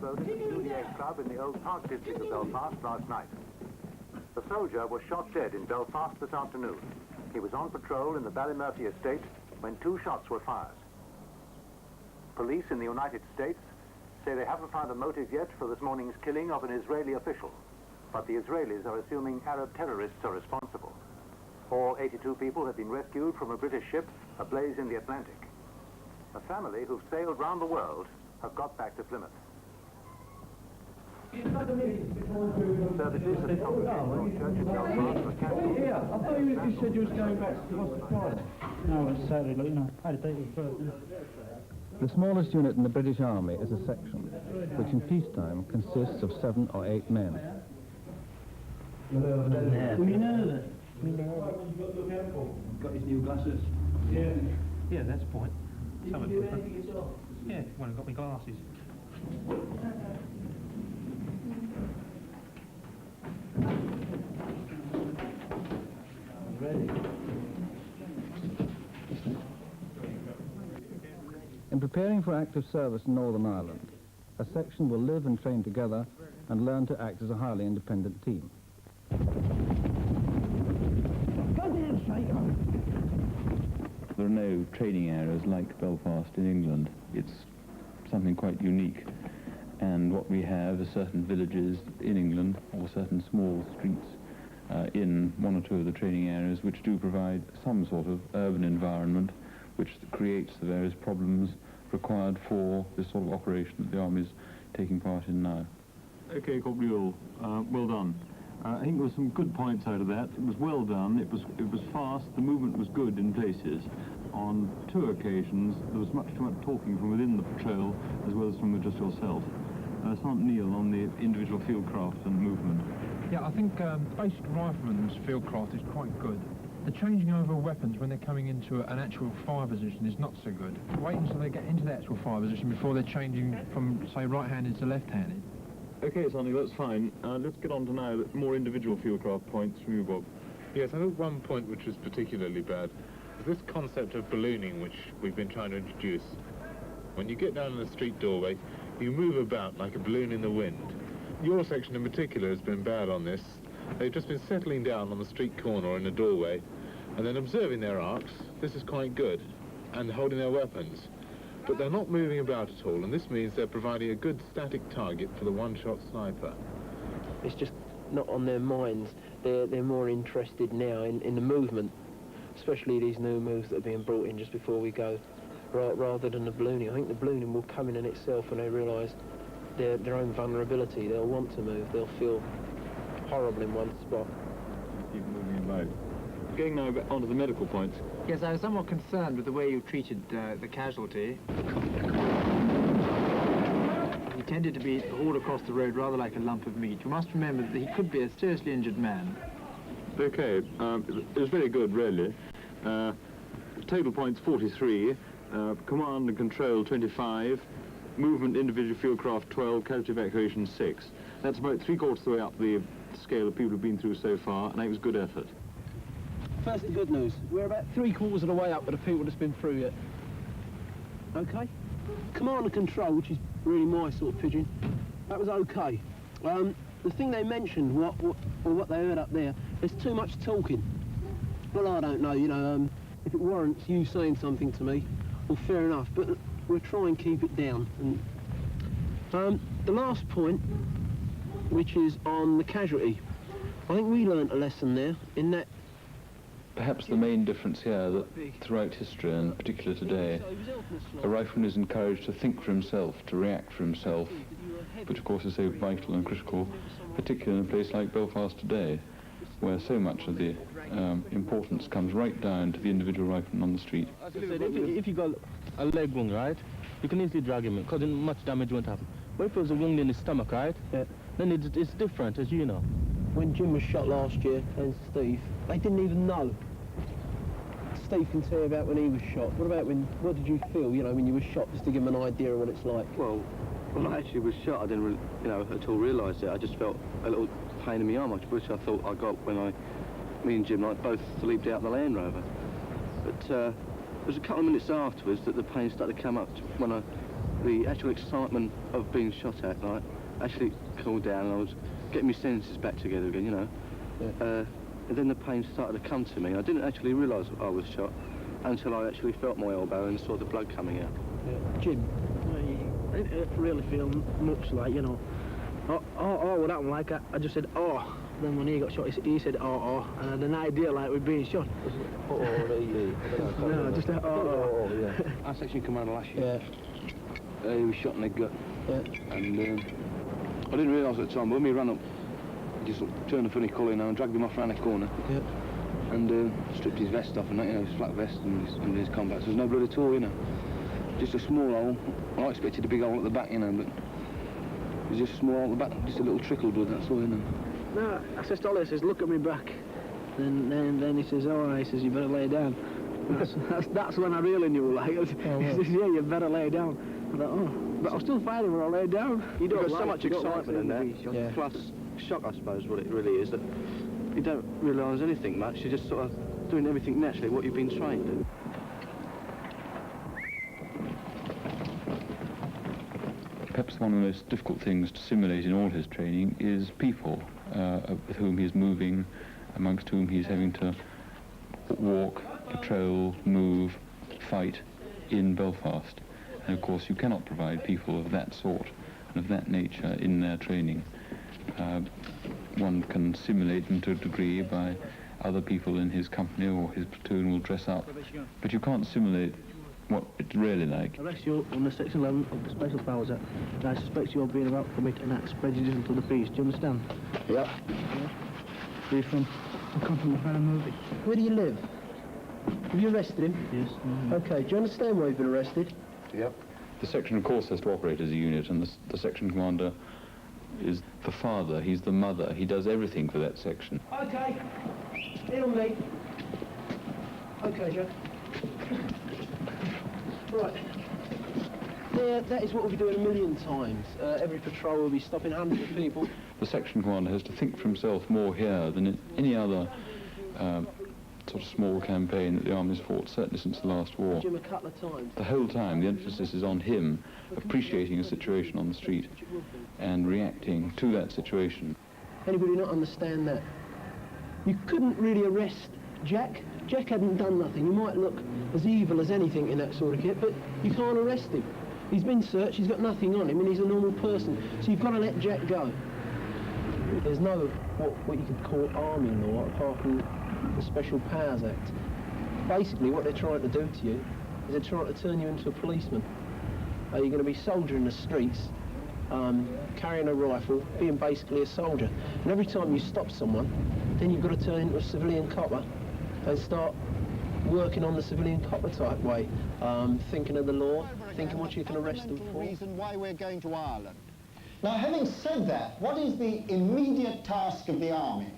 exploded at the Ludier Club in the Old Park district of Belfast last night. The soldier was shot dead in Belfast this afternoon. He was on patrol in the Ballymurphy estate when 2 shots were fired. Police in the United States say they haven't found a motive yet for this morning's killing of an Israeli official, but the Israelis are assuming Arab terrorists are responsible. All 82 people have been rescued from a British ship ablaze in the Atlantic. A family who've sailed round the world have got back to Plymouth. Services at the Congregational Church in Belfast were cancelled. Yeah, I thought you said you was going back to Ulster Friday. No, it's Saturday, you know, I had to take it first. The smallest unit in the British Army is a section, which in peacetime consists of 7 or 8 men. We know that. Got his new glasses. Yeah. Yeah, that's the point. Someone put them. Yeah, one got me glasses. Ready. In preparing for active service in Northern Ireland, a section will live and train together and learn to act as a highly independent team. There are no training areas like Belfast in England. It's something quite unique. And what we have are certain villages in England or certain small streets in 1 or 2 of the training areas which do provide some sort of urban environment which creates the various problems required for this sort of operation that the Army is taking part in now. Okay, Corporal, well done. I think there were some good points out of that. It was well done, it was fast, the movement was good in places. On 2 occasions, there was much too much talking from within the patrol as well as from just yourself. Sergeant Neil on the individual fieldcraft and movement. Yeah, I think basic rifleman's fieldcraft is quite good. The changing over of weapons when they're coming into an actual fire position is not so good. Wait until they get into the actual fire position before they're changing from, say, right-handed to left-handed. Okay, Sonny, that's fine. Let's get on to now more individual fieldcraft points from you, Bob. Yes, I think one point which was particularly bad is this concept of ballooning which we've been trying to introduce. When you get down in the street doorway, you move about like a balloon in the wind. Your section in particular has been bad on this. They've just been settling down on the street corner or in the doorway and then observing their arcs. This is quite good, and holding their weapons. But they're not moving about at all, and this means they're providing a good static target for the one-shot sniper. It's just not on their minds. They're more interested now in the movement, especially these new moves that are being brought in just before we go, rather than the ballooning. I think the ballooning will come in itself when they realise their own vulnerability. They'll want to move. They'll feel horrible in one spot. Keep moving about. Going now onto the medical points. Yes, I was somewhat concerned with the way you treated the casualty. He tended to be hauled across the road rather like a lump of meat. You must remember that he could be a seriously injured man. Okay, it was very good, really. Total points 43, command and control 25, movement individual fieldcraft 12, casualty evacuation 6. That's about 3/4 of the way up the scale of people who've been through so far, and it was good effort. First, the good news. We're about 3/4 of the way up with the people that's been through yet. Okay? Command and control, which is really my sort of pigeon, that was okay. The thing they mentioned, what they heard up there, there's too much talking. Well, I don't know, you know, if it warrants you saying something to me, well, fair enough, but we'll try and keep it down. And, the last point, which is on the casualty, I think we learnt a lesson there in that. Perhaps the main difference here that throughout history, and particularly today, a rifleman is encouraged to think for himself, to react for himself, which of course is so vital and critical, particularly in a place like Belfast today, where so much of the importance comes right down to the individual rifleman on the street. If you got a leg wound, right, you can easily drag him in, because much damage won't happen. But if it was a wound in his stomach, right, then it's different, as you know. When Jim was shot last year, and Steve, they didn't even know. Steve can tell you about when he was shot. What did you feel, you know, when you were shot, just to give him an idea of what it's like? Well, when I actually was shot, I didn't really, you know, at all realise it. I just felt a little pain in my arm, which I thought I got when me and Jim both leaped out the Land Rover. But it was a couple of minutes afterwards that the pain started to come up when I the actual excitement of being shot at, like, actually cooled down, and I was getting my senses back together again, you know. Yeah. And then the pain started to come to me. I didn't actually realise I was shot until I actually felt my elbow and saw the blood coming out. Yeah. Jim, I didn't really feel much like, you know, oh, what happened, like, I just said, oh. Then when he got shot, he said, oh, and I had an idea like we're being shot. No, just oh, yeah. Our section commander last year. Yeah. He was shot in the gut. Yeah. And I didn't realise at the time, but when we ran up, he just turned a funny colour, you know, and dragged him off around the corner. Yeah. And stripped his vest off and that, you know, his flat vest and his combats. There was no blood at all, you know. Just a small hole. I expected a big hole at the back, you know, but it was just a small hole at the back, just a little trickle of blood, that's all, you know. No, I says to Ollie, I says, look at me back. Then he says, all right, he says, you better lay down. That's when I really knew, like, he says, yeah, you better lay down. I thought, oh, but I'm still fighting when I lay down. You don't There's so much excitement in that, yeah. Plus shock, I suppose, what it really is, that you don't realise anything much, you're just sort of doing everything naturally, what you've been trained in. Perhaps one of the most difficult things to simulate in all his training is people with whom he's moving, amongst whom he's having to walk, patrol, move, fight in Belfast. And of course you cannot provide people of that sort and of that nature in their training. One can simulate them to a degree by other people in his company or his platoon will dress up, but you can't simulate what it's really like. Arrest you under Section 11 of the Special Powers Act. I suspect you of being about to commit an act prejudicial to the peace. Do you understand? Yeah. Where are you from? I come from the Farrow movie. Where do you live? Have you arrested him? Yes. Okay, do you understand why you've been arrested? Yep. The section, of course, has to operate as a unit, and the section commander is the father, he's the mother, he does everything for that section. Okay. In on me. Okay, Joe. Right. There, that is what we'll be doing a million times. Every patrol will be stopping hundreds of people. The section commander has to think for himself more here than in any other sort of small campaign that the Army's fought, certainly since the last war. Jim, a couple of times. The whole time the emphasis is on him appreciating a situation on the street and reacting to that situation. Anybody not understand that? You couldn't really arrest Jack. Jack hadn't done nothing. You might look as evil as anything in that sort of kit, but you can't arrest him. He's been searched, he's got nothing on him, and he's a normal person. So you've got to let Jack go. There's no what you could call army law apart from the Special Powers Act. Basically, what they're trying to do to you is they're trying to turn you into a policeman. You're going to be soldiering the streets, carrying a rifle, being basically a soldier. And every time you stop someone, then you've got to turn into a civilian copper and start working on the civilian copper type way, thinking of the law, thinking what you can arrest them for. Reason why we're going to Ireland. Now, having said that, what is the immediate task of the army?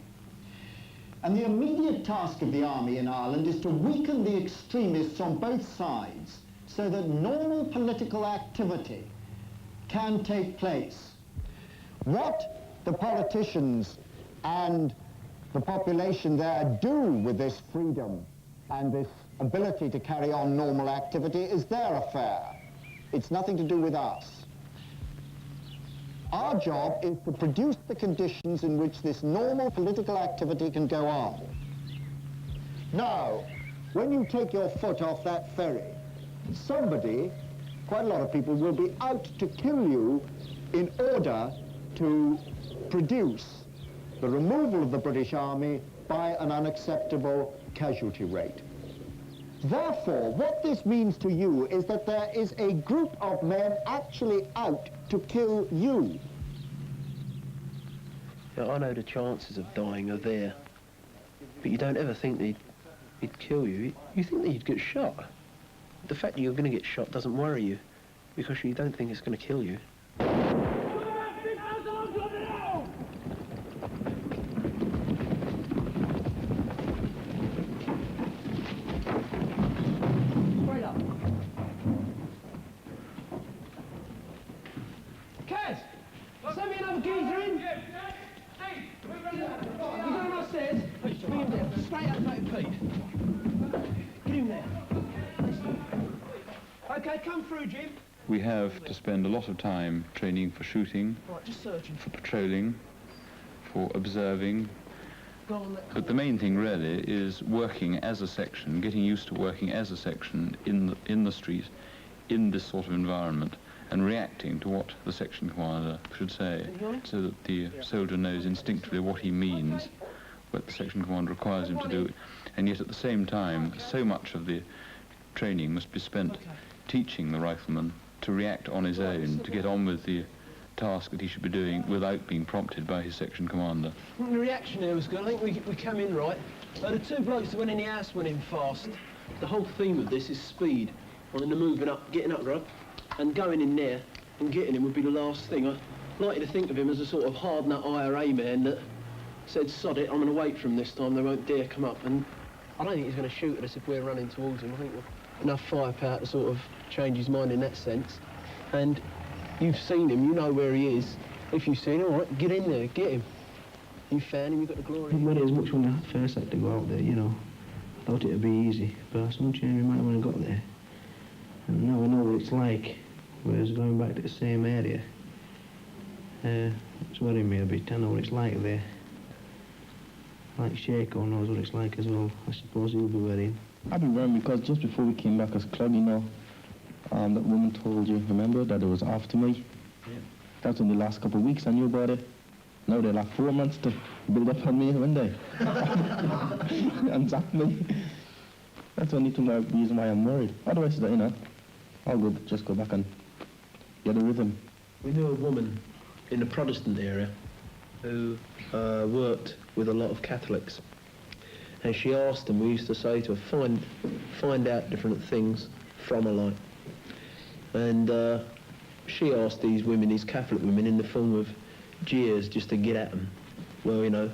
And the immediate task of the army in Ireland is to weaken the extremists on both sides so that normal political activity can take place. What the politicians and the population there do with this freedom and this ability to carry on normal activity is their affair. It's nothing to do with us. Our job is to produce the conditions in which this normal political activity can go on. Now, when you take your foot off that ferry, somebody, quite a lot of people, will be out to kill you in order to produce the removal of the British Army by an unacceptable casualty rate. Therefore, what this means to you is that there is a group of men actually out to kill you. Yeah, I know the chances of dying are there, but you don't ever think he'd kill you. You think that you'd get shot. The fact that you're going to get shot doesn't worry you, because you don't think it's going to kill you. Okay, come through, Jim. We have to spend a lot of time training for shooting, for patrolling, for observing. But the main thing really is working as a section, getting used to working as a section in the street, in this sort of environment, and reacting to what the section commander should say, so that the soldier knows instinctively what he means, what the section commander requires him to do. And yet at the same time, so much of the training must be spent teaching the rifleman to react on his own, to get on with the task that he should be doing without being prompted by his section commander. The reaction here was good. I think we came in right. The two blokes that went in the house went in fast. The whole theme of this is speed. I mean, the moving up, getting up, right, and going in there and getting him would be the last thing. I like you to think of him as a sort of hard-nut IRA man that said, sod it, I'm going to wait for him this time, they won't dare come up. And I don't think he's going to shoot at us if we're running towards him. I think we've enough firepower to sort of change his mind in that sense. And you've seen him, you know where he is. If you've seen him, all right, get in there, get him. You found him, you've got the glory. It wasn't as much when I first had to go out there, you know. I thought it'd be easy, but I soon changed my mind when I got there. And now I know what it's like, whereas going back to the same area, it's worrying me a bit. I know what it's like there. Like Shaco knows what it's like as well. I suppose he'll be worrying. I've been worrying because just before we came back as club, you know, that woman told you, remember, that it was after me? Yeah. That was in the last couple of weeks I knew about it. Now they're like 4 months to build up on me, haven't they? And zap me. That's the only reason why I'm worried. Otherwise, you know, I'll just go back and get a rhythm. We knew a woman in the Protestant area who worked with a lot of Catholics. And she asked them, we used to say to her, find out different things from a life. And she asked these women, these Catholic women, in the form of jeers just to get at them. Well, you know,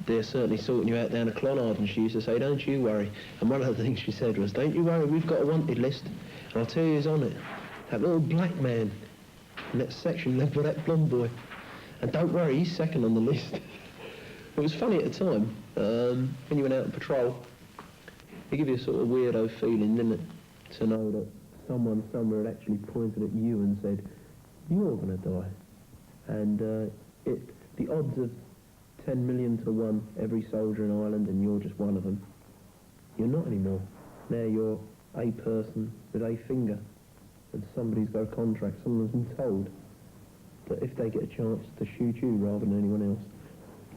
they're certainly sorting you out down a Clonard, and she used to say, don't you worry. And one of the things she said was, don't you worry, we've got a wanted list. And I'll tell you who's on it. That little black man in that section led by that blonde boy. And don't worry, he's second on the list. It was funny at the time. When you went out on patrol, it gave you a sort of weirdo feeling, didn't it? To know that someone somewhere had actually pointed at you and said, you're going to die. And the odds of 10 million to 1 every soldier in Ireland, and you're just one of them. You're not anymore. Now you're a person with a finger, and somebody's got a contract. Someone's been told that if they get a chance to shoot you rather than anyone else.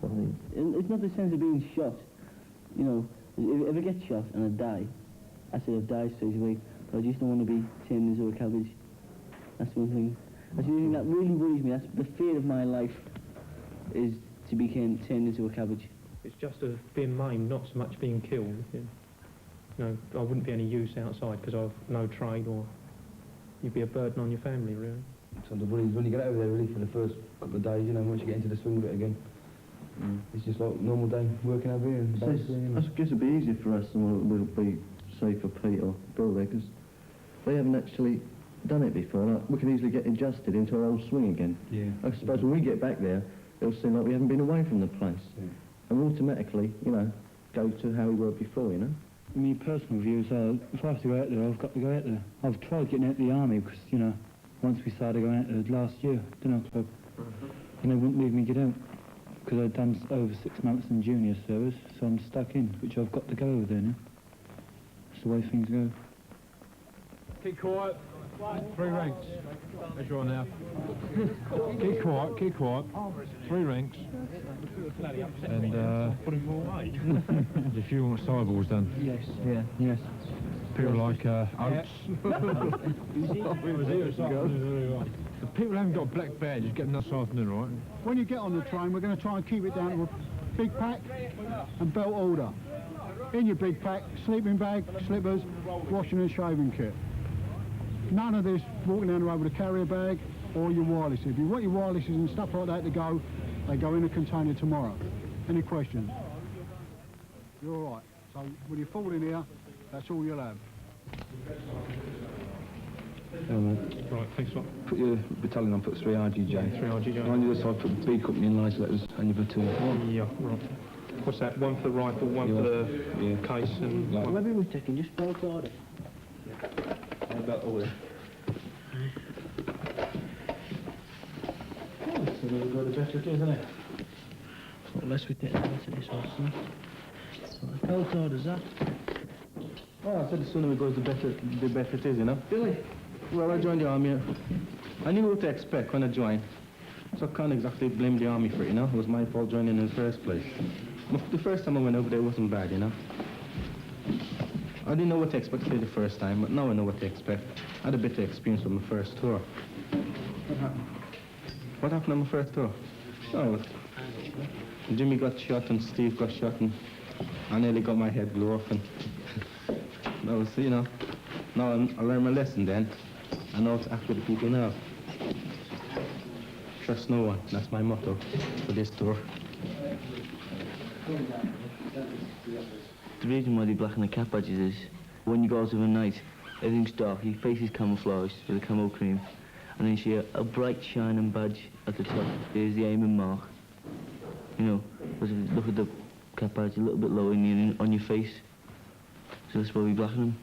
I think. It's not the sense of being shot. You know, if I get shot and I die, I say I've died straight away, but I just don't want to be turned into a cabbage. That's one thing. That's the thing that really worries me. That's the fear of my life, is to be turned into a cabbage. It's just of being maimed, not so much being killed. You know, I wouldn't be any use outside because I've no trade, or you'd be a burden on your family, really. So the worries when you get over there, really, for the first couple of days, you know, once you get into the swing of it again. It's just like normal day working over here. And I guess it'd be easier for us than what it will be, say, for Pete or Bill there, because they haven't actually done it before. Like, we can easily get adjusted into our old swing again. Yeah. I suppose when we get back there, it'll seem like we haven't been away from the place. Yeah. And we'll automatically, you know, go to how we were before, you know. My personal views are, if I have to go out there, I've got to go out there. I've tried getting out of the army because, you know, once we started going out there last year, didn't I, Club? And they wouldn't leave me get out because I'd done over 6 months in junior service, so I'm stuck in, which I've got to go over there now. That's the way things go. Keep quiet. 3 ranks. As you're on now. Keep quiet, keep quiet. 3 ranks. And if you want cyborgs done. Yes. Yeah. Yes. People like Oates. The people who haven't got black badges, get them this afternoon, right? When you get on the train, we're going to try and keep it down to a big pack and belt order. In your big pack, sleeping bag, slippers, washing and shaving kit. None of this walking down the road with a carrier bag or your wireless. If you want your wirelesses and stuff like that to go, they go in a container tomorrow. Any questions? You're all right. So when you fall in here, that's all you'll have. Right, thanks a lot. Put your battalion on, put 3 RGJ. 3 RGJ. On the other side, put B company in nice letters and your platoon. Yeah, right. What's that? 1 for the rifle, 1 for the case, and... Maybe we're taking just belt order. About order. sooner we go, the better it is, isn't it? What less we take, the better this was, isn't it? What a cold order's that? Oh, I said the sooner we go, the better it is, you know. Billy? Well, I joined the army. I knew what to expect when I joined, so I can't exactly blame the army for it, you know. It was my fault joining in the first place. The first time I went over there wasn't bad, you know. I didn't know what to expect the first time, but now I know what to expect. I had a bit of experience with my first tour. What happened? What happened on my first tour? Oh, Jimmy got shot and Steve got shot and I nearly got my head blew off and that was, you know, now I learned my lesson then. I know how to act with the people now. Trust no one. That's my motto for this tour. The reason why they blacken the cap badges is when you go out of a night, everything's dark, your face is camouflaged with a camo cream, and then you see a bright shining badge at the top. There's the aiming mark. You know, because if you look at the cap badge a little bit lower on your face. So that's why we blacken them.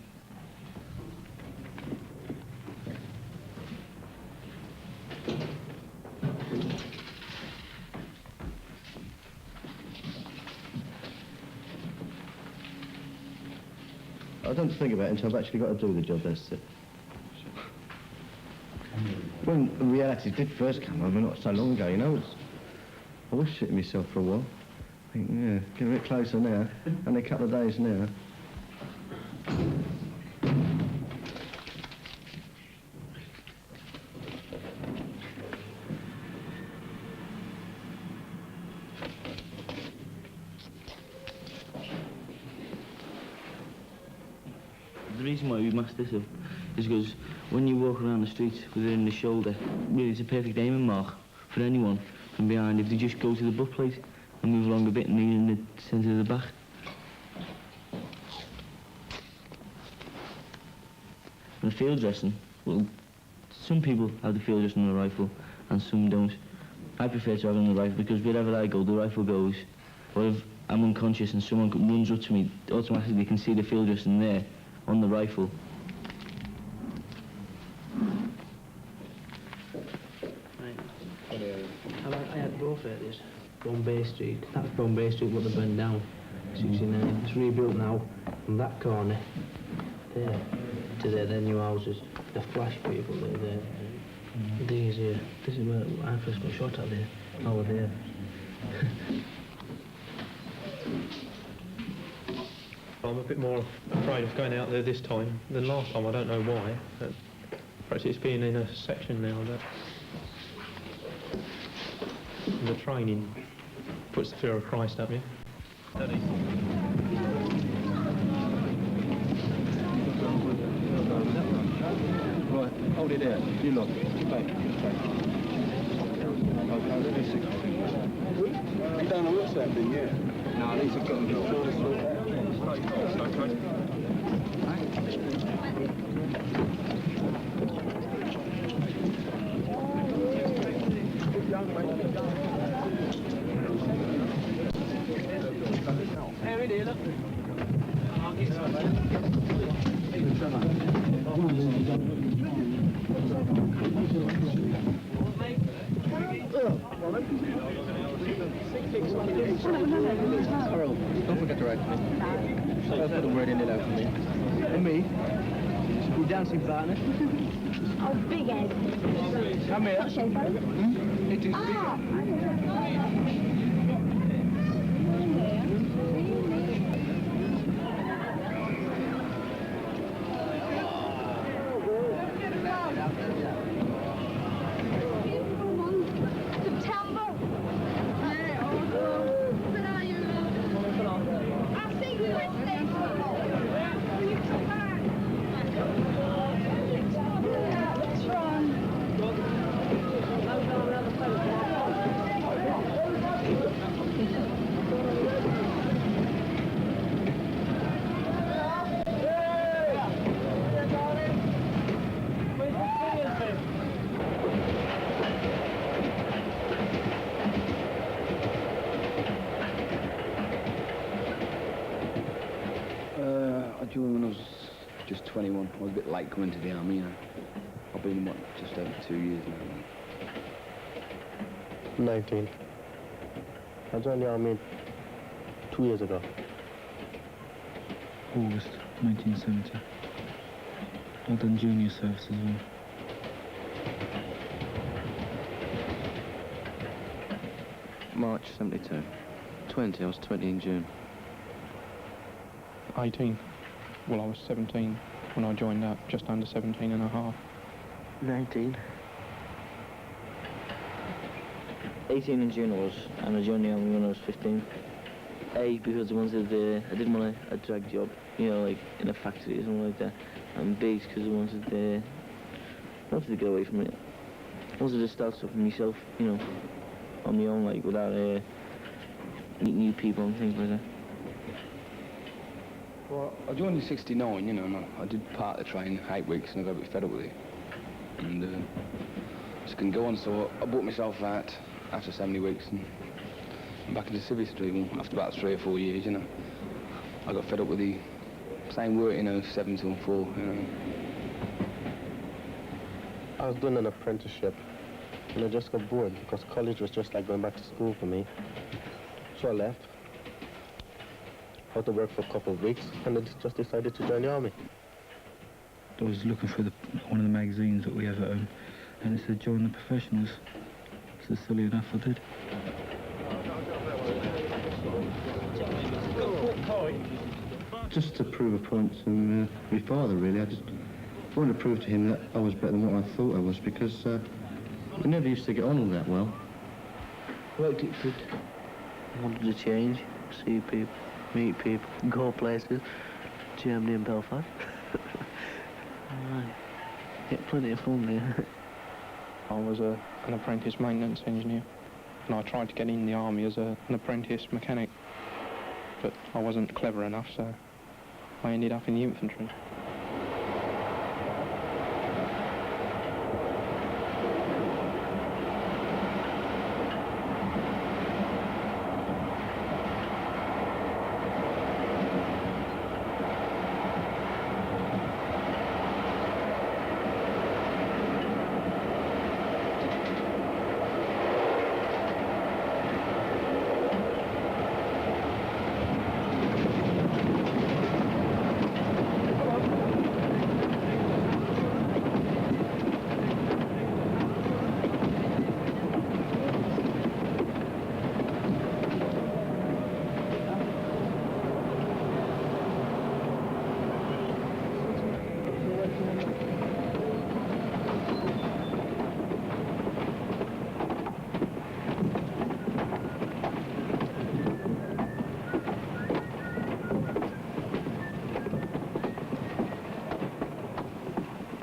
I don't think about it until I've actually got to do the job, that's it. When reality did first come over not so long ago, you know, I was shitting myself for a while. I think, yeah, get a bit closer now, only a couple of days now. The reason why we mask this up is because when you walk around the streets with it in the shoulder, really it's a perfect aiming mark for anyone from behind if they just go to the butt plate and move along a bit and knee in the centre of the back. And the field dressing, well, some people have the field dressing on the rifle and some don't. I prefer to have it on the rifle because wherever I go, the rifle goes. Or if I'm unconscious and someone runs up to me, automatically they can see the field dressing there on the rifle. I had both areas. Bombay Street. That's Bombay Street, what they burned down. 69. It's rebuilt now from that corner there to there. They're new houses. The flash people live there. These here. This is where I first got shot at there. Over there. I'm a bit more afraid of going out there this time than last time. I don't know why. But perhaps it's being in a section now that the training puts the fear of Christ up you. Right, hold it there. You look. Back. Okay, let me see. You don't know what's happening, yeah? No, these are going to be full. Carol, don't forget to write to me. I'll put a word in it out for me. And me? Your dancing partner? Oh, big head. Come here. Not shape, It is bigger. I joined when I was just 21. I was a bit late coming to the army, you know. I've been, what, just over 2 years now. 19. I joined the army 2 years ago. August 1970. I've done junior service as well. March 72. 20, I was 20 in June. 18. Well, I was 17 when I joined up, just under 17 and a half. 19. 18 in June I was, and I joined the army when I was 15. A, because I wanted I didn't want a drag job, you know, like in a factory or something like that. And B, because I wanted to get away from it. I wanted to start stuff for myself, you know, on my own, like without meeting new people and things like that. Well, I joined in 69, you know, and I did part of the training, 8 weeks, and I got a bit fed up with it. And just couldn't go on, so I bought myself out after so many weeks and back into civic street. Well, after about 3 or 4 years, you know, I got fed up with the same work, you know, 7 till 4, you know. I was doing an apprenticeship, and I just got bored because college was just like going back to school for me. So I left. I had to work for a couple of weeks, and I just decided to join the army. I was looking for one of the magazines that we have at home, and it said join the professionals. So silly enough I did. Just to prove a point to my father, really. I just wanted to prove to him that I was better than what I thought I was, because we never used to get on all that well. Worked it good. Wanted to change, see people, meet people, go places. Germany and Belfast. Get plenty of fun there. I was an apprentice maintenance engineer, and I tried to get in the army as an apprentice mechanic, but I wasn't clever enough, so I ended up in the infantry.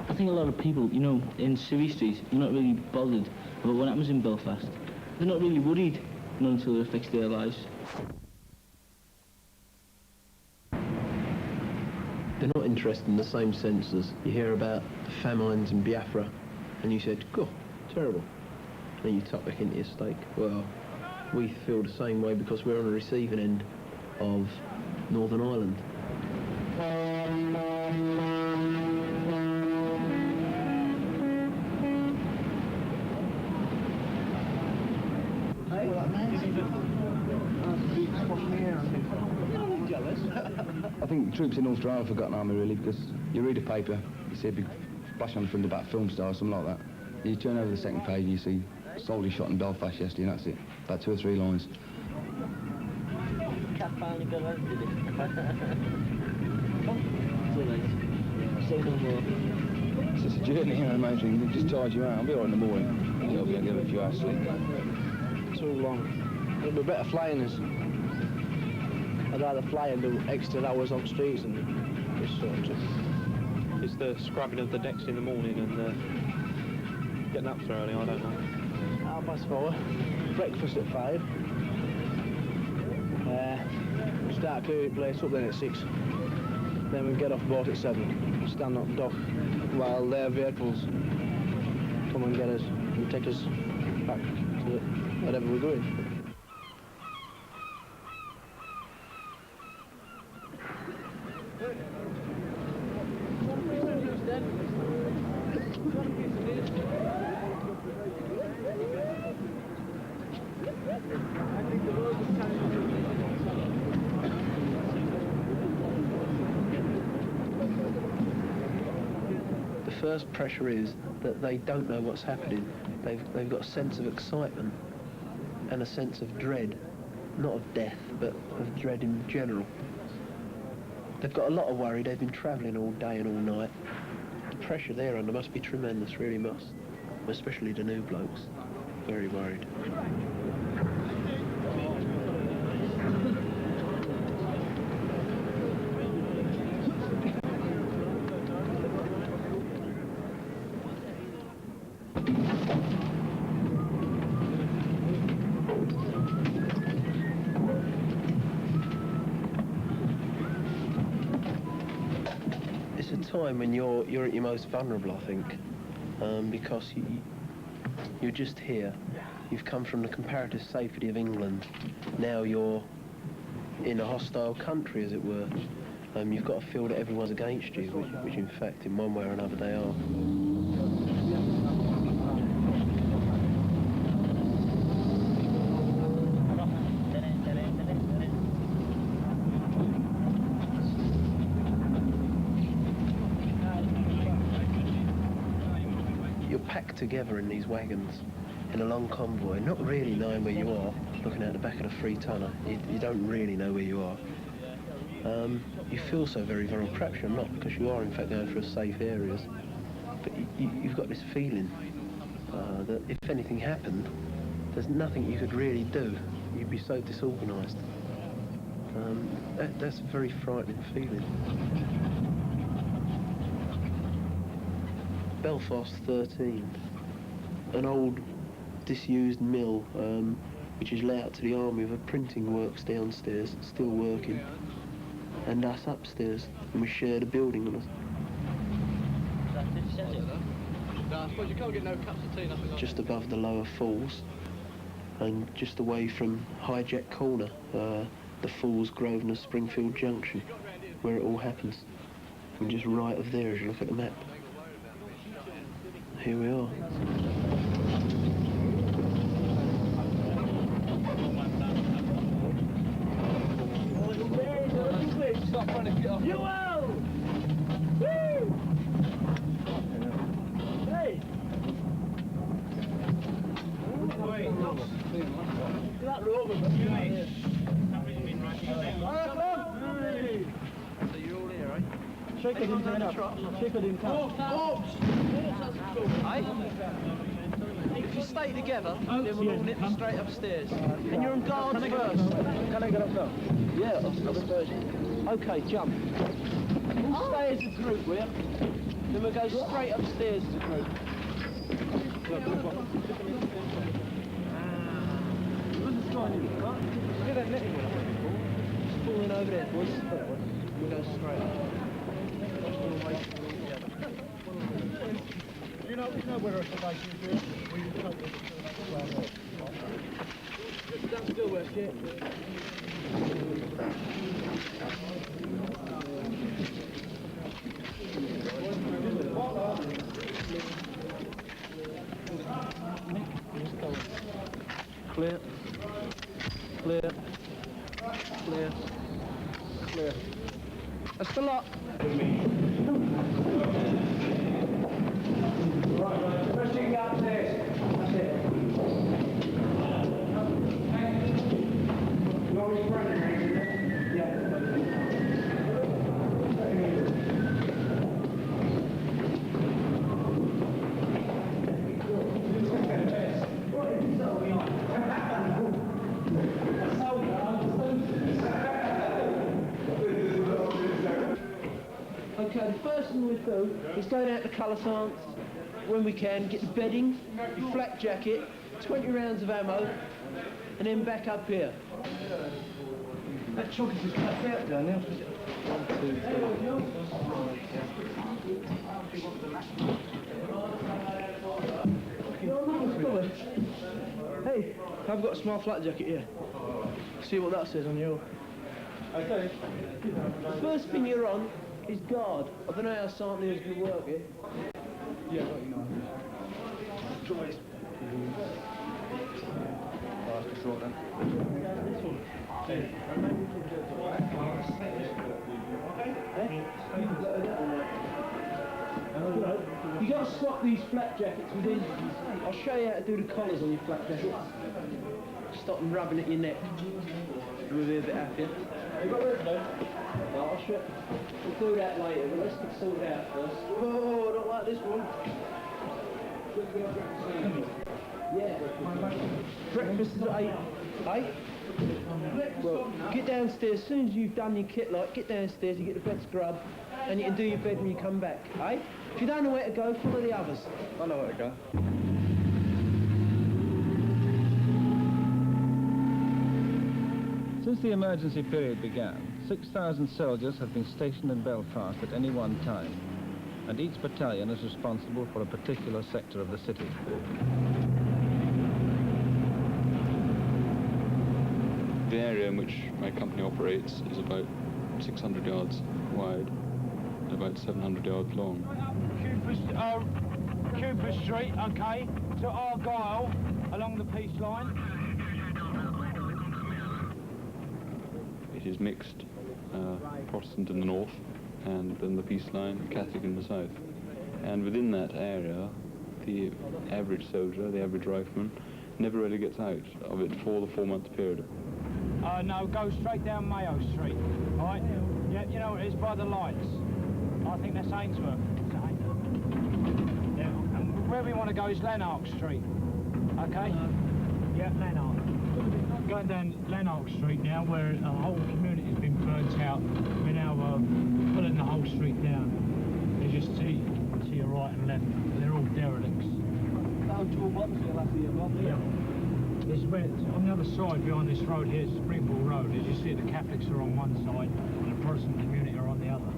I think a lot of people, you know, in Civvy Street, are not really bothered about what happens in Belfast. They're not really worried, not until it affects their lives. They're not interested in the same sense as you hear about the famines in Biafra, and you said, "God, terrible." And you tuck back into your steak. Well, we feel the same way because we're on the receiving end of Northern Ireland. I think troops in Ulster are a forgotten army, really, because you read a paper, you see a big splash on the front about film stars, something like that. You turn over the second page and you see soldiers shot in Belfast yesterday, and that's it. About 2 or 3 lines. Cat finally got out, did it? Too late. Say no more. It's just a journey, you know, amazing. They just charge you out. I'll be all right in the morning. You'll be able to get a few hours sleep. Too long. It'd be better flying us. I'd rather fly and do extra hours on streets and this sort of stuff. It's the scrubbing of the decks in the morning and getting up so early, I don't know. 4:30. Breakfast at 5. Start clearing the place up then at 6. Then we get off boat at 7. Stand up dock while their vehicles come and get us and take us back to wherever we're going. first pressure is that they don't know what's happening. They've got a sense of excitement and a sense of dread, not of death, but of dread in general. They've got a lot of worry. They've been travelling all day and all night. The pressure they're under must be tremendous, really must. Especially the new blokes. Very worried. It's a time when you're at your most vulnerable, I think, because you're just here. You've come from the comparative safety of England. Now you're in a hostile country, as it were. You've got to feel that everyone's against you, which in fact, in one way or another, they are. You're packed together in these wagons in a long convoy, not really knowing where you are, looking out the back of the 3-tonner. You don't really know where you are. You feel so very vulnerable. Perhaps you're not, because you are in fact going through safe areas. But you've got this feeling that if anything happened, there's nothing you could really do. You'd be so disorganised. That's a very frightening feeling. Belfast 13, an old disused mill which is let out to the army with a printing works downstairs, still working, and us upstairs, and we shared a building with us. Just above the lower falls, and just away from Hijack Corner, the Falls, Grosvenor, Springfield Junction, where it all happens. And just right of there as you look at the map. Here we are. Stop trying to get off. You will! Woo! Hey! That rubber, but you ain't. So you're all here, right? Shake it in town. Shake it in town. If you stay together, then we'll all nip straight upstairs. And you're on guard first. Can I get up now? Yeah, upstairs. Okay, jump. We'll stay as a group, will you? Then we'll go straight upstairs as a group. It's falling over there, boys. We'll go straight up. You know where a station is here? Stand still, West, yeah. Clear. Clear. Clear. Clear. That's the lot. Right, first thing upstairs. That's it. You always running, right? Yeah. Okay, the first thing we do is go down to Calisance when we can, get the bedding, your flak jacket, 20 rounds of ammo, and then back up here. That chocolate is cut out down there. 1, 2, 3. Hey, I've got a small flak jacket here. See what that says on your... Okay. The first thing you're on is guard. I don't know how Sergeant is going to work it. Yeah, but you know. Choice. That's short then. You got to swap these flak jackets within. I'll show you how to do the collars on your flak jackets. Stop them rubbing at your neck. We'll be a bit happier. You got rid of them? No, I'll show you. We'll do that later, but let's get sorted out first. Oh, not like this one. Yeah. Breakfast is at 8. Eh? Well, get downstairs. As soon as you've done your kit light, get downstairs, you get the bed scrub, and you can do your bed when you come back, eh? If you don't know where to go, follow the others. I know where to go. Since the emergency period began, 6,000 soldiers have been stationed in Belfast at any one time, and each battalion is responsible for a particular sector of the city. The area in which my company operates is about 600 yards wide and about 700 yards long. Cooper Street, okay, to Argyle, along the peace line. It is mixed, Protestant in the north, and then the peace line, Catholic in the south. And within that area, the average soldier, the average rifleman, never really gets out of it for the 4-month period. No, go straight down Mayo Street, all right? Yeah, you know, it's by the lights. I think that's Ainsworth. Yeah, and where we want to go is Lanark Street, okay? Yeah, Lanark. Going down Lanark Street now, where a whole community has been burnt out. We're now pulling the whole street down. You just see to your right and left, they're all derelicts. Yeah. It's where, on the other side, behind this road here, Springboard Road, as you see, the Catholics are on one side and the Protestant community are on the other.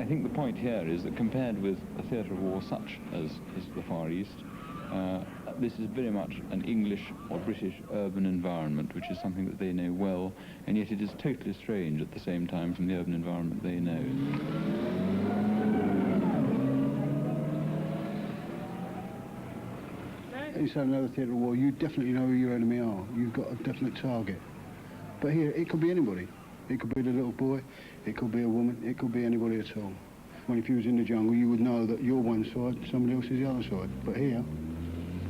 I think the point here is that compared with a theatre of war such as is the Far East, this is very much an English or British urban environment, which is something that they know well, and yet it is totally strange at the same time from the urban environment they know. Inside another theatre of war, you definitely know who your enemy are. You've got a definite target. But here, it could be anybody. It could be the little boy, it could be a woman, it could be anybody at all. When if you was in the jungle, you would know that you're one side, somebody else is the other side. But here,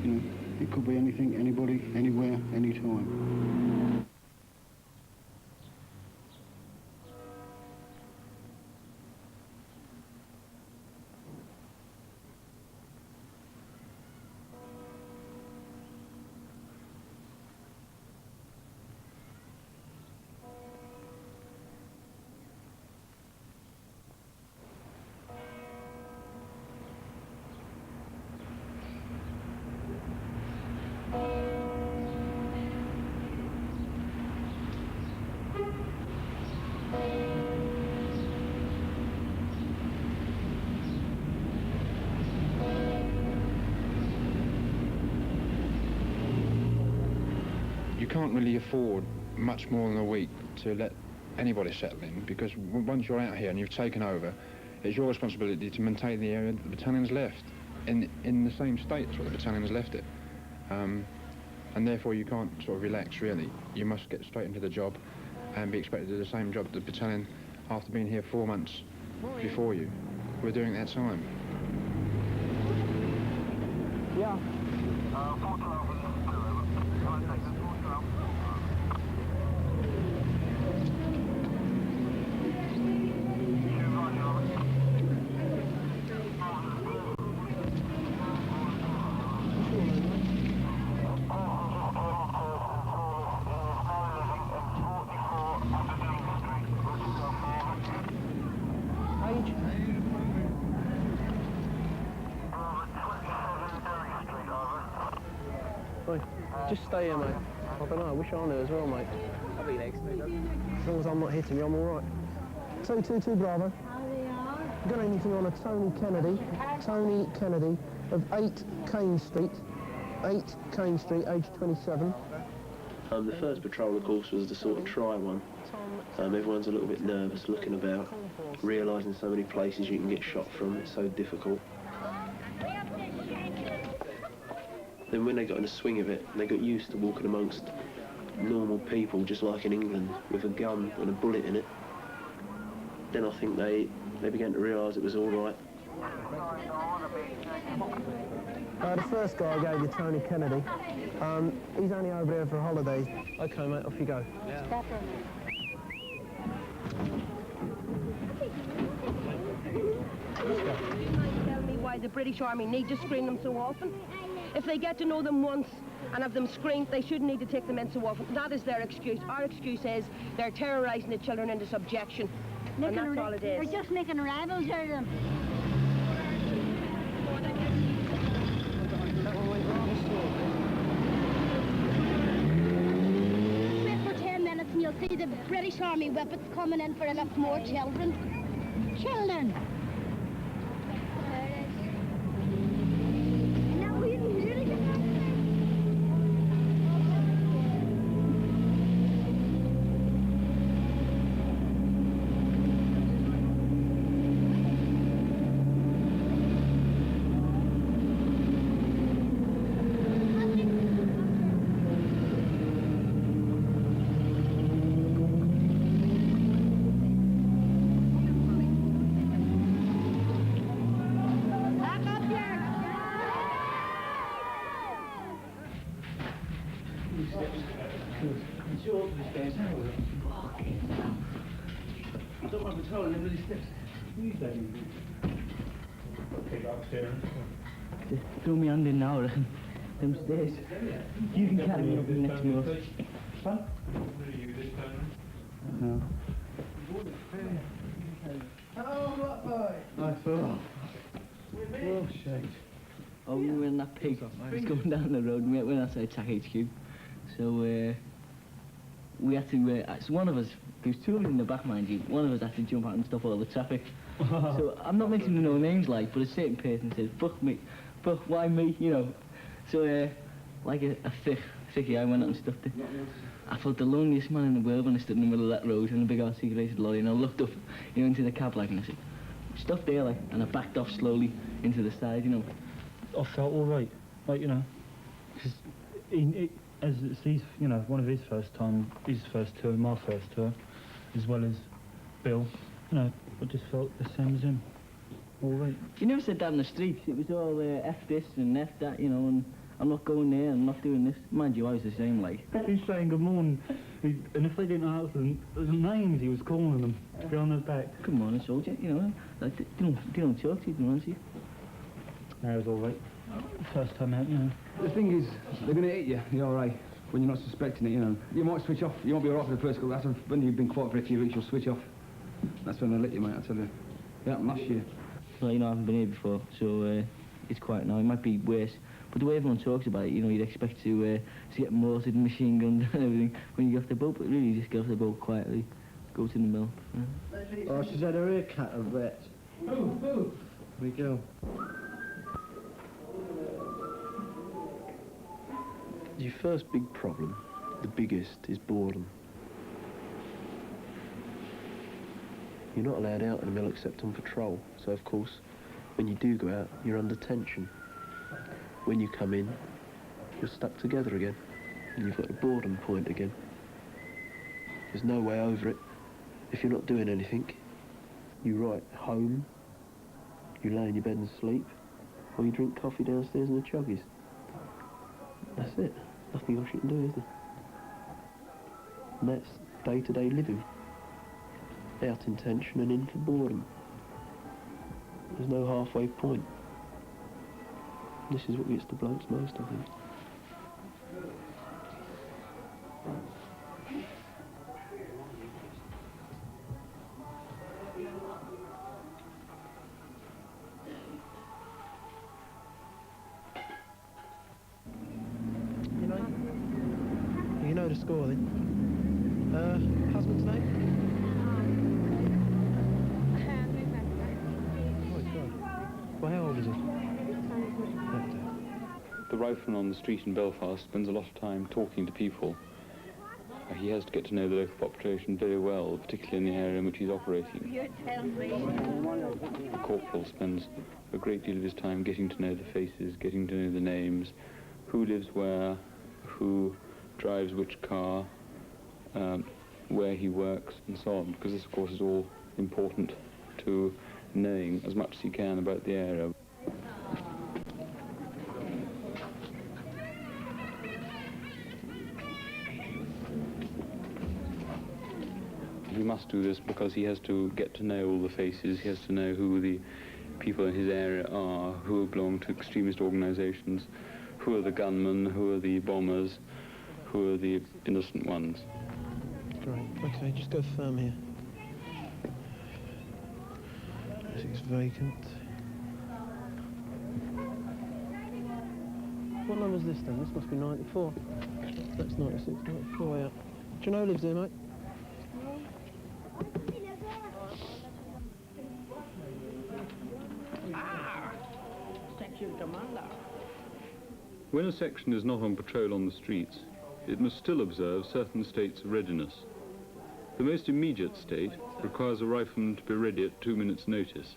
you know, it could be anything, anybody, anywhere, anytime. You can't really afford much more than a week to let anybody settle in, because once you're out here and you've taken over, it's your responsibility to maintain the area that the battalion's left in the same state as what the battalion's left it. And therefore you can't sort of relax, really. You must get straight into the job and be expected to do the same job the battalion, after being here 4 months before you, were doing at that time. Yeah. Just stay here, mate. I don't know, I wish I knew as well, mate. I'll be next, mate. As long as I'm not hitting you, I'm all right. 222 Bravo. Got anything on a Tony Kennedy of 8 Kane Street, age 27. The first patrol, of course, was the sort of try one. Everyone's a little bit nervous looking about, realising so many places you can get shot from, it's so difficult. Then when they got in the swing of it, they got used to walking amongst normal people, just like in England, with a gun and a bullet in it. then I think they began to realise it was all right. The first guy I gave you, Tony Kennedy, he's only over here for holidays. OK, mate, off you go. Tell me why the British Army need to screen them so often. If they get to know them once and have them screened, they shouldn't need to take them in so often. That is their excuse. Our excuse is they're terrorising the children into subjection. And that's all it is. They're just making rebels out of them. Wait for 10 minutes and you'll see the British Army whippets coming in for a lot more children. Children! Now we really get that. Throw me under now, I reckon. Them stairs. You can carry me up in the next month. Fun? No. Hello, black boy. Nice fella. Oh, shit. Oh, we were in that pig. He's coming down the road. We went outside TAC HQ. So, we had to, so one of us, there's two of us in the back, mind you, one of us had to jump out and stop all the traffic. So, I'm not mentioning no names, like, but a certain person said, fuck me, fuck, why me, you know. So, like a thickie, I went out and stuffed it. I felt the loneliest man in the world when I stood in the middle of that road in a big articulated lorry, and I looked up, you know, into the cab, like, and I said, stuff there, like, and I backed off slowly into the side, you know. I felt all right, like, you know, because as it's his, you know, one of his first tour, my first tour, as well as Bill, you know, I just felt the same as him, all right. You never said that in the streets. It was all F this and F that, you know, and I'm not going there, I'm not doing this. Mind you, I was the same, like. He's saying good morning, and if they didn't answer them, the names he was calling them, behind their back. Good morning, soldier, you know, like, they don't talk to you, don't answer you. No, it was all right. First time out, you know. The thing is, they're going to hit you, you're all right, when you're not suspecting it, you know. You might switch off, you won't be all right for the first couple, that's when you've been quiet for a few weeks, you'll switch off. That's when they'll let you, mate, I tell you. It happened last year. Well, you know, I haven't been here before, so it's quiet now. It might be worse, but the way everyone talks about it, you know, you'd expect to get mortared and machine gunned and everything when you get off the boat, but really you just get off the boat quietly, go to the mill. Oh, she's had her ear cut, I bet. Who? Here we go. Your first big problem, the biggest, is boredom. You're not allowed out in the mill except on patrol, so of course, when you do go out, you're under tension. When you come in, you're stuck together again, and you've got a boredom point again. There's no way over it. If you're not doing anything, you write home, you lay in your bed and sleep, or you drink coffee downstairs in the chuggies. That's it. Nothing else you can do, is there? And that's day-to-day living. Out in tension and in for boredom. There's no halfway point. This is what gets the blokes most, I think. You know the score then? Husband's name? Well, how old is he? The rifleman on the street in Belfast spends a lot of time talking to people. He has to get to know the local population very well, particularly in the area in which he's operating. The corporal spends a great deal of his time getting to know the faces, getting to know the names, who lives where, who drives which car, where he works, and so on, because this, of course, is all important to knowing as much as you can about the area. He must do this because he has to get to know all the faces, he has to know who the people in his area are, who belong to extremist organizations, who are the gunmen, who are the bombers, who are the innocent ones. Great, okay, just go firm here. It's vacant. What number's this then? This must be 94. That's 96, 94, yeah. Do you know who lives here, mate? Section commander. When a section is not on patrol on the streets, it must still observe certain states of readiness. The most immediate state requires a rifleman to be ready at 2 minutes' notice.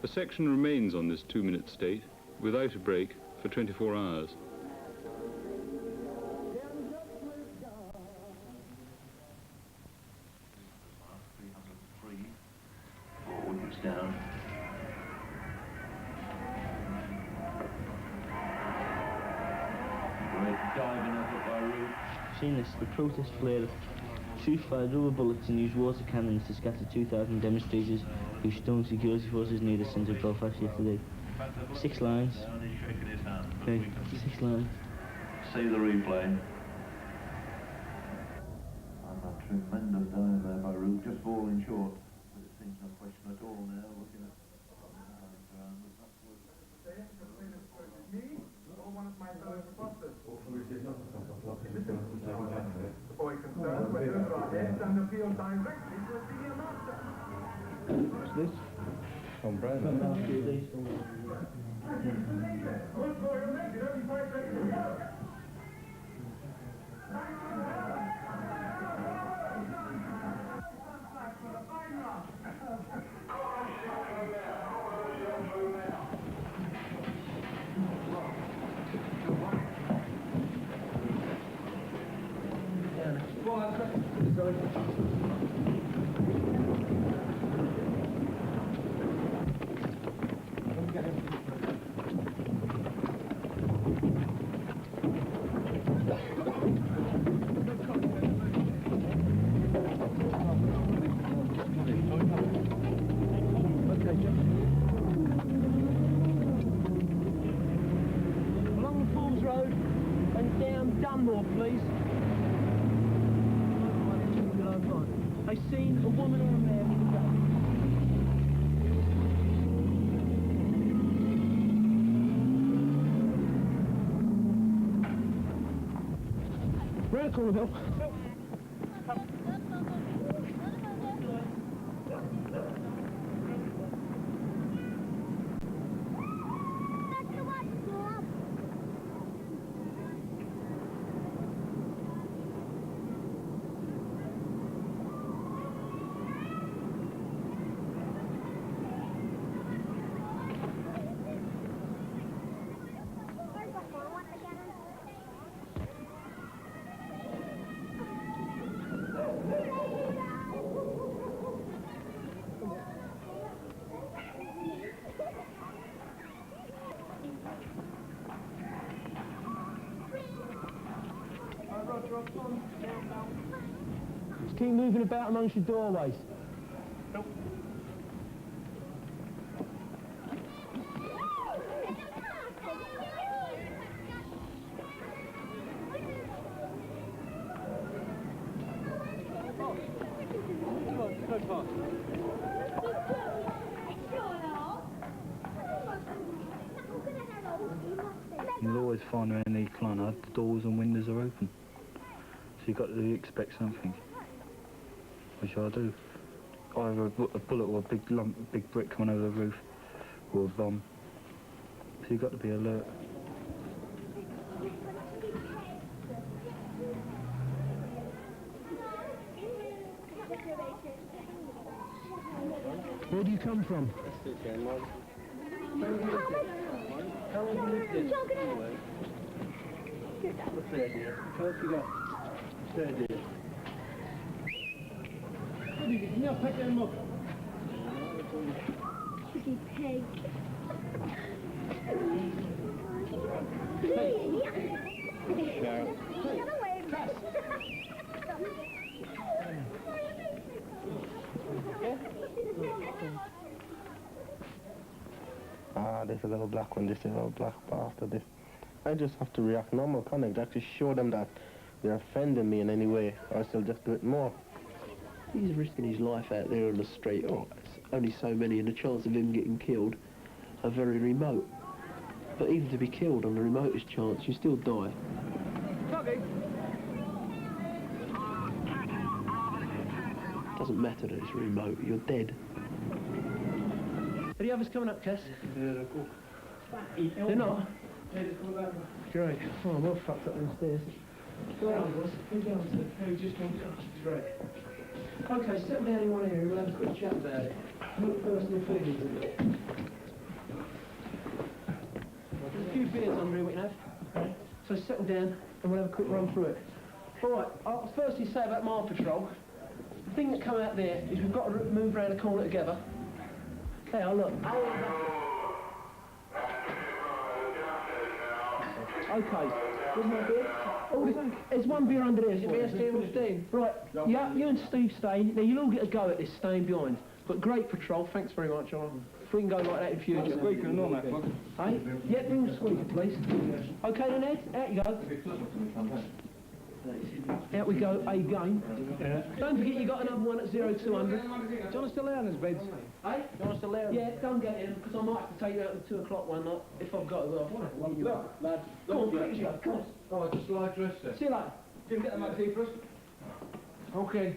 A section remains on this 2-minute state without a break for 24 hours. Down. Diving up at Beirut. Seen this, the protest flared. Troops fired rubber bullets and used water cannons to scatter 2,000 demonstrators who stormed security forces near the centre of Belfast yesterday. 6 lines. Okay, 6 lines. See the replay. And a tremendous dive there by Beirut, just falling short. But it seems no question at all now, looking at What's this? From Brandon. Along the Falls Road and down Dunmore, please. I seen a woman or a man in the dark. Round the corner, Bill. Just keep moving about amongst your doorways. You'll always find around the Clonard, the doors and windows are open. So you've got to expect something. Which I do. Either a bullet or a big lump, a big brick coming over the roof, or a bomb. So you've got to be alert. Where do you come from? How long have you lived here? The third year. How long have you got? Third year. What do easy. Come here, pick them up. Pretty pig. Ah, there's a little black one, this is a little black bastard. This. I just have to react normal, can't I? Actually show them that they're offending me in any way, or else they'll just do it more. He's risking his life out there on the street. Oh, it's only so many, and the chance of him getting killed are very remote. But even to be killed on the remotest chance, you still die. Doesn't matter that it's remote, you're dead. Are the others coming up, Cass? Yeah, they're cool. They're not? Great. Oh, I'm all fucked up downstairs. Go on, boys. Who down to? Who just wants up? Great. Okay, settle down in one area, we'll have a quick chat about it. Look personal feelings a bit. There's a few beers under here we can have. Okay. So settle down and we'll have a quick run through it. Alright, I'll firstly say about my patrol. The thing that come out there is we've got to move around the corner together. Hey, oh look. Okay, where's my beer? Oh, there's one beer under there. Is it beer, Steve? Right, yeah, you and Steve stay. Now, you'll all get a go at this, staying behind. But great patrol, thanks very much, Alan. If we can go like that in future. Squeaker and all that, bug. Hey? Yeah, bring the squeaker, please. Okay then, Ed, out you go. Out we go again. Yeah. Don't forget you got another one at 0200. Do you want us to lay on his beds? Hey? Do you want us to lay on? Yeah, don't get in, because I might have to take you out at 2 o'clock one night, if I've got to go. Look, lad. Go on, quick as you go, come on. Oh, just like dress there. See you later. Jim, get the magazine for us. Okay.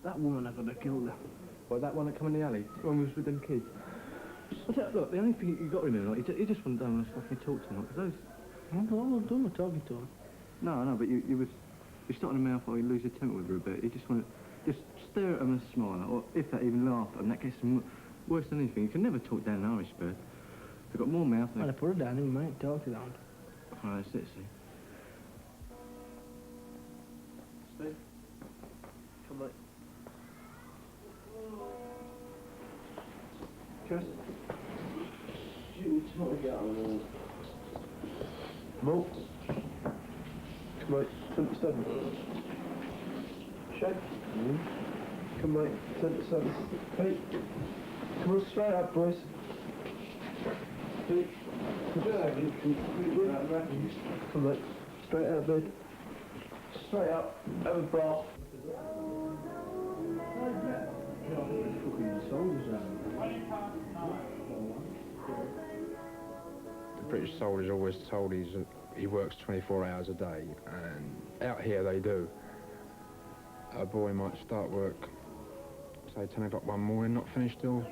That woman I've got to kill her. What, that one that come in the alley? The one who was with them kids? Look, the only thing you got to remember, like, he just wouldn't want to fucking talk to him, because those... I'm not doing my talking to him. No, but you was starting to mouth or you lose your temper with her a bit. You just want to just stare at him and smile, or if that even laugh at him, that gets them worse than anything. You can never talk down an Irish bird. They've got more mouth than... I'd have put her down, you mate, talk to them. Oh, that's it, see. Steve? Come on. Chris? You try to get on. Mo? Come on, 27. Shake. Come on, 27. Hey. Come on, straight up, boys. Hey. Come on, straight out, bed. Straight up, have a bath. The British soldier's always told he works 24 hours a day, and out here they do. A boy might start work, say 10 o'clock one morning, not finish till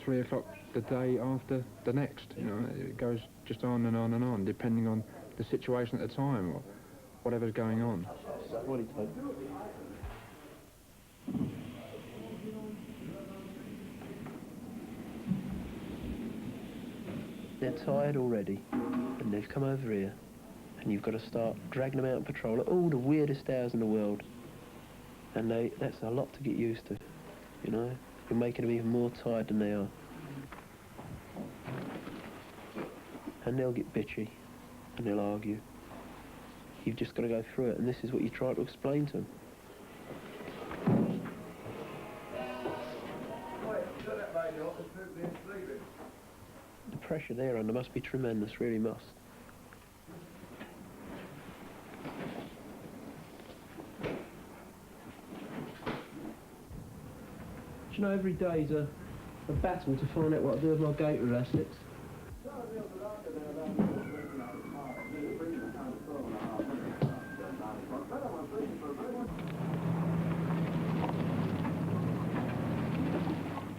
3 o'clock the day after the next. You know, it goes just on and on and on, depending on the situation at the time or whatever's going on. What do you take? They're tired already, and they've come over here, and you've got to start dragging them out on patrol at all the weirdest hours in the world. And that's a lot to get used to, you know? You're making them even more tired than they are. And they'll get bitchy, and they'll argue. You've just got to go through it, and this is what you try to explain to them. The pressure they're under must be tremendous, really must. Do you know, every day is a battle to find out what I do with my gator assets.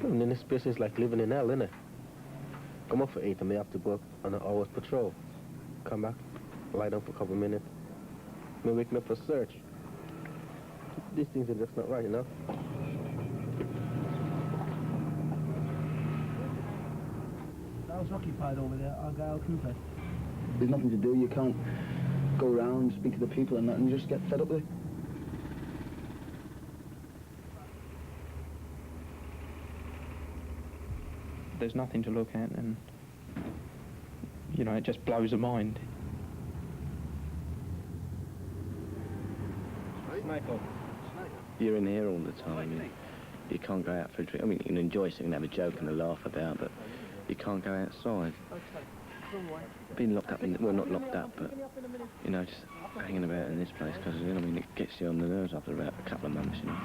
And in this place is like living in hell, innit? Come up for 8 and we have to go up on an hour's patrol. Come back, lie down for a couple of minutes. We're waking up for search. These things are just not right, you know? That was occupied over there. I'll go out and play. There's nothing to do, you can't go around, speak to the people and that, and just get fed up with it. There's nothing to look at, and you know, it just blows the mind. You're in here all the time. You can't go out for a drink. I mean, you can enjoy something, have a joke and a laugh about, but you can't go outside. Being locked up, well, not locked up, but, you know, just hanging about in this place, because, you know, I mean, it gets you on the nerves after about a couple of months, you know.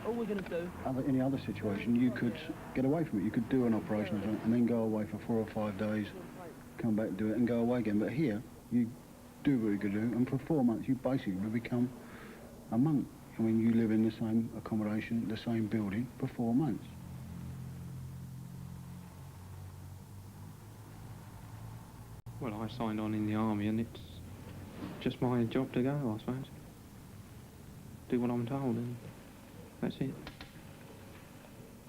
All we're going to do. Any other situation, you could get away from it. You could do an operation or something, and then go away for 4 or 5 days, come back, do it, and go away again. But here, you do what you could do, and for 4 months, you basically become a monk. I mean, you live in the same accommodation, the same building, for 4 months. Well, I signed on in the army, and it's just my job to go, I suppose. Do what I'm told, and that's it.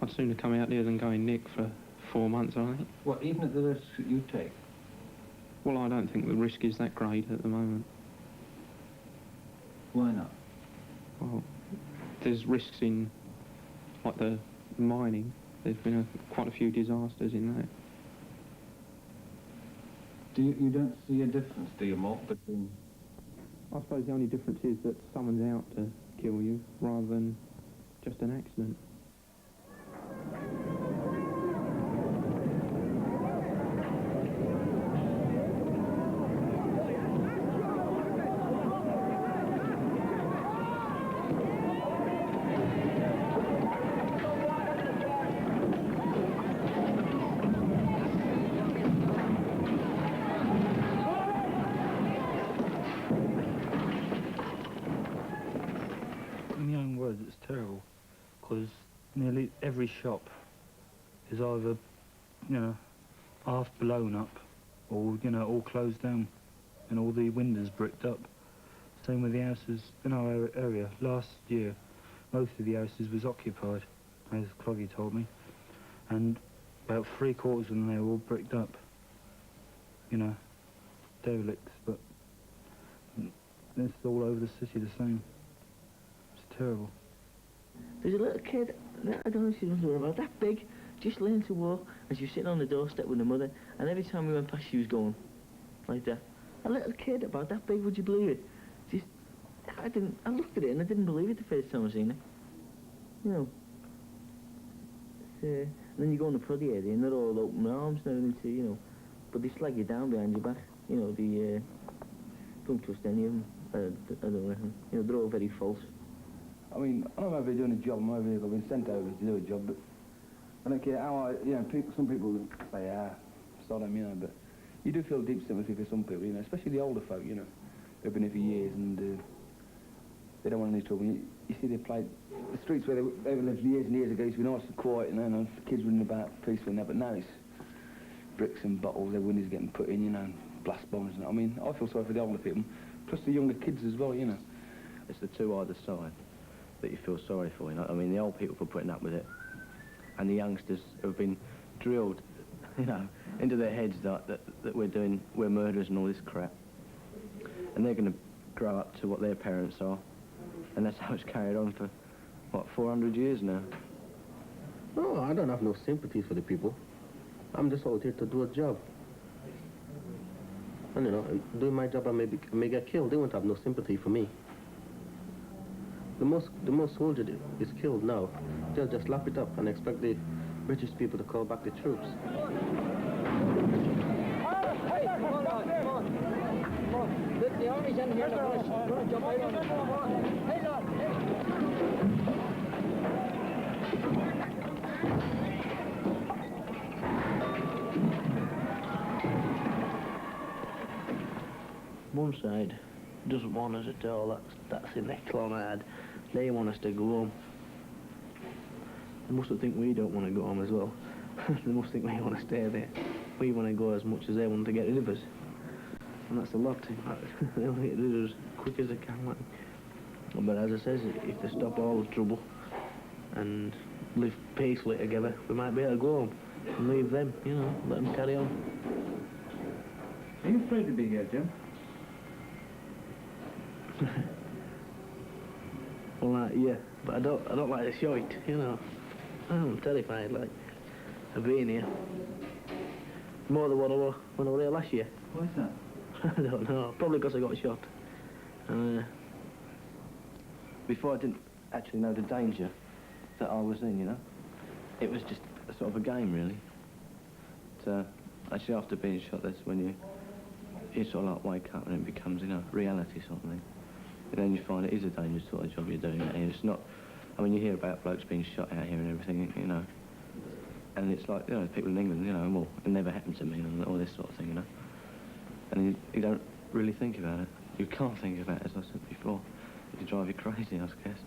I'd sooner come out here than go in Nick for 4 months, I think. What, even at the risk that you take? Well, I don't think the risk is that great at the moment. Why not? Well, there's risks in, like, the mining. There's been quite a few disasters in that. You don't see a difference, do you, Mark, between... I suppose the only difference is that someone's out to kill you, rather than just an accident. In my own words, it's terrible, because nearly every shop is either, you know, half blown up, or, you know, all closed down, and all the windows bricked up. Same with the houses in our area. Last year, most of the houses was occupied, as Cloggy told me, and about 3/4 of them, they were all bricked up. You know, derelicts, but it's all over the city the same. It's terrible. There's a little kid, I don't know if you remember about, that big, just learning to walk, and she was sitting on the doorstep with her mother, and every time we went past she was going like that. A little kid about that big, would you believe it? Just, I looked at it and I didn't believe it the first time I seen it. You know. And then you go in the pruddy area and they're all open arms and everything too, you know. But they slag you down behind your back, you know, don't trust any of them, I don't reckon. You know, they're all very false. I mean, I'm over here doing a job, I'm over here, I've been sent over to do a job, but I don't care how you know, some people say, Sodom, you know, but you do feel deep sympathy for some people, you know, especially the older folk, you know. They've been here for years and they don't want any trouble. You see they played the streets where they lived years and years ago used to be nice and quiet, you know, and kids running about peacefully and that, but now it's bricks and bottles, their windows getting put in, you know, and blast bombs and that. I mean, I feel sorry for the older people, plus the younger kids as well, you know. It's the two either side that you feel sorry for, you know. I mean, the old people for putting up with it, and the youngsters have been drilled, you know, into their heads that we're murderers and all this crap. And they're going to grow up to what their parents are, and that's how it's carried on for, what, 400 years now? No, I don't have no sympathy for the people. I'm just out here to do a job. And, you know, doing my job, I may get killed. They won't have no sympathy for me. The most soldier is killed now. They'll just lap it up and expect the British people to call back the troops. Hey, come on. The army's in here. We're going to jump out on it. Hey, lad. One side doesn't want us at all. That's the next line I had. They want us to go home. They mustn't think we don't want to go home as well. They must think we want to stay there. We want to go as much as they want to get rid of us. And that's a lot. They want to get rid of us as quick as they can. Like. But as I says, if they stop all the trouble and live peacefully together, we might be able to go home and leave them, you know, let them carry on. Are you afraid to be here, Jim? Well, yeah, but I don't like the shite, you know. I'm terrified, like, of being here. More than what I was when I was here last year. Why's that? I don't know, probably because I got shot. Before I didn't actually know the danger that I was in, you know. It was just a sort of a game, really. But, actually, after being shot, that's when you sort of like wake up and it becomes, you know, reality sort of thing. And then you find it is a dangerous sort of job you're doing. And it's not, I mean, you hear about blokes being shot out here and everything, you know. And it's like, you know, people in England, you know, well, it never happened to me and all this sort of thing, you know. And you don't really think about it. You can't think about it, as I said before. It could drive you crazy, I guess.